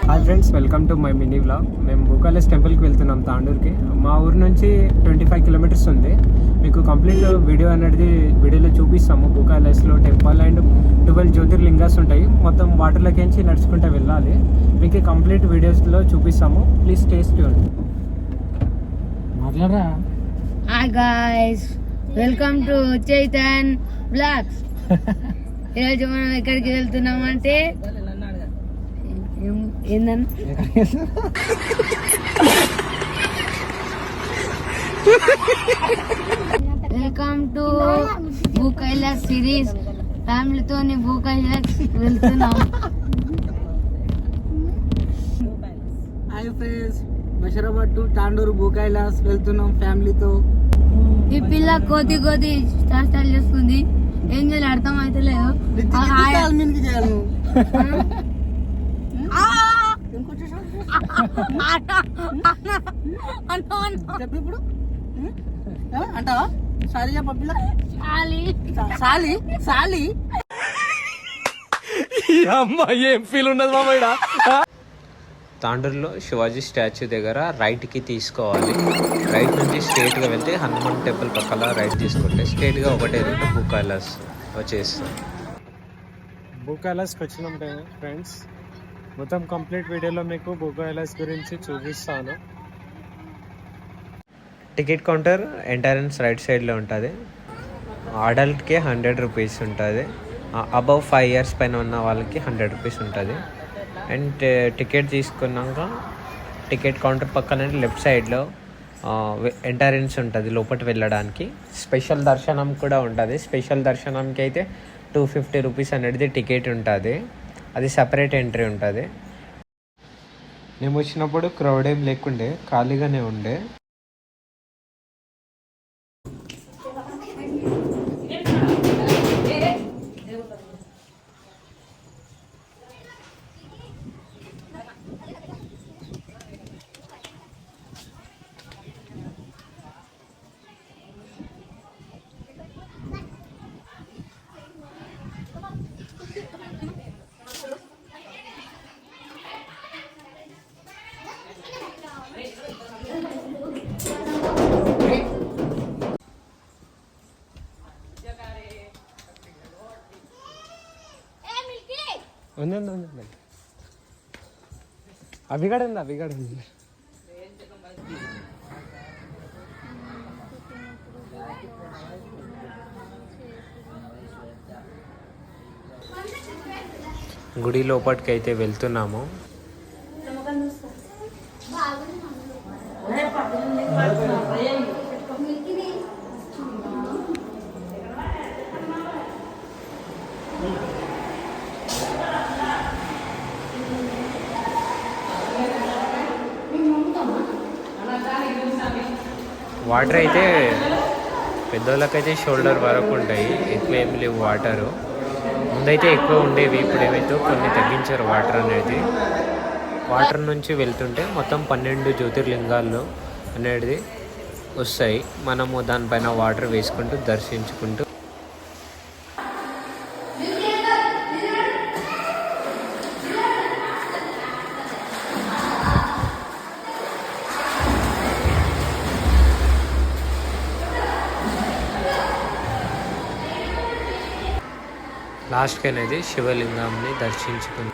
Hi friends, welcome to my mini vlog. మేము భూకాళేస్ టెంపుల్కి వెళ్తున్నాం తాండూరుకి. మా ఊరు నుంచి 25 కిలోమీటర్స్ ఉంది. మీకు కంప్లీట్ వీడియో అనేది వీడియోలో చూపిస్తాము. భూకాళేస్లో టెంపుల్ అండ్ 12 జ్యోతిర్లింగాస్ ఉంటాయి. మొత్తం వాటర్లోకించి నడుచుకుంటూ వెళ్ళాలి. మీకు కంప్లీట్ వీడియోస్లో చూపిస్తాము. Please stay tuned. మాట్లాడరా. Hi guys, welcome to Chaitan blogs. ఈరోజు మనం ఎక్కడికి వెళ్తున్నామంటే వెల్కమ్ టు భూకైలాస్ సిరీస్. ఫ్యామిలీతో భూకైలాస్ వెళ్తున్నాం. Hi friends, Basharabad to Tandur Bhukailas వెళ్తున్నాం ఫ్యామిలీతో. ఈ పిల్ల కోతి కోతి స్టార్ట్ చేస్తుంది. ఏం చేయాలి అర్థం అయితే లేదు. ఇప్పుడు అంటావా సాలి చెప్పిల్ల సాలి సాలి ఏం ఫీల్ ఉండదు మామయ్య. తాండూరులో శివాజీ స్టాచ్యూ దగ్గర రైట్కి తీసుకోవాలి. రైట్ నుంచి స్ట్రేట్గా వెళ్తే హనుమాన్ టెంపుల్ పక్కల రైట్ తీసుకుంటే స్ట్రేట్గా ఒకటే రూట్ భూకైలాస్ వచ్చేస్తాం. భూకైలాస్కి వచ్చినాం ఫ్రెండ్స్. మొత్తం కంప్లీట్ వీడియోలో మీకు భూకైలాస్ గురించి చూపిస్తాను. టికెట్ కౌంటర్ ఎంట్రన్స్ రైట్ సైడ్లో ఉంటుంది. అడల్ట్కి 100 రూపీస్ ఉంటుంది. అబవ్ 5 ఇయర్స్ పైన ఉన్న వాళ్ళకి 100 రూపీస్ ఉంటుంది. అండ్ టికెట్ తీసుకున్నాక టికెట్ కౌంటర్ పక్కన లెఫ్ట్ సైడ్లో ఎంట్రన్స్ ఉంటుంది లోపలికి వెళ్ళడానికి. స్పెషల్ దర్శనం కూడా ఉంటుంది. స్పెషల్ దర్శనంకి అయితే 250 రూపీస్ అనేది టికెట్ ఉంటుంది. అది సపరేట్ ఎంట్రీ ఉంటుంది. మేము వచ్చినప్పుడు క్రౌడ్ ఏం లేకుండే, ఖాళీగానే ఉండే. ఉంది అవిగడ గుడి లోపలికి అయితే వెళ్తున్నాము. వాటర్ అయితే పెద్దోళ్ళకైతే షోల్డర్ వరకు ఉంటాయి. ఎక్కువ ఏమి లేవు వాటరు. ముందైతే ఎక్కువ ఉండేవి, ఇప్పుడు ఏమైతే కొన్ని తగ్గించారు వాటర్ అనేది. వాటర్ నుంచి వెళ్తుంటే మొత్తం 12 జ్యోతిర్లింగాలు అనేది వస్తాయి. మనము దానిపైన వాటర్ వేసుకుంటూ దర్శించుకుంటూ లాస్ట్కి అనేది శివలింగాన్ని దర్శించుకుంది.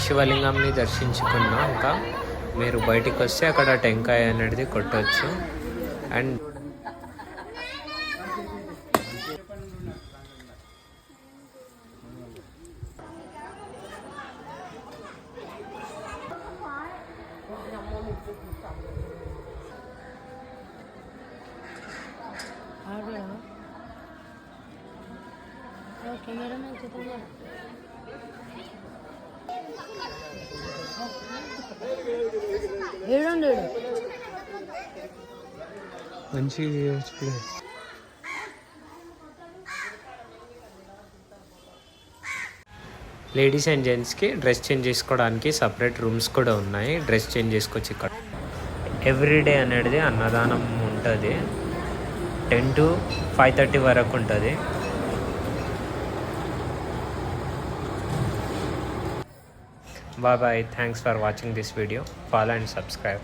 శివలింగాన్ని దర్శించుకున్నాక మీరు బయటికి వస్తే అక్కడ టెంకాయ అనేది కొట్టవచ్చు. అండ్ మంచి లేడీస్ అండ్ జెంట్స్కి డ్రెస్ చేంజ్ చేసుకోవడానికి సపరేట్ రూమ్స్ కూడా ఉన్నాయి. డ్రెస్ చేంజ్ చేసుకోవచ్చు ఇక్కడ. ఎవ్రీడే అనేది అన్నదానం ఉంటుంది. 10 to 5:30 వరకు ఉంటుంది. Bye bye. Thanks for watching this video. Follow and subscribe.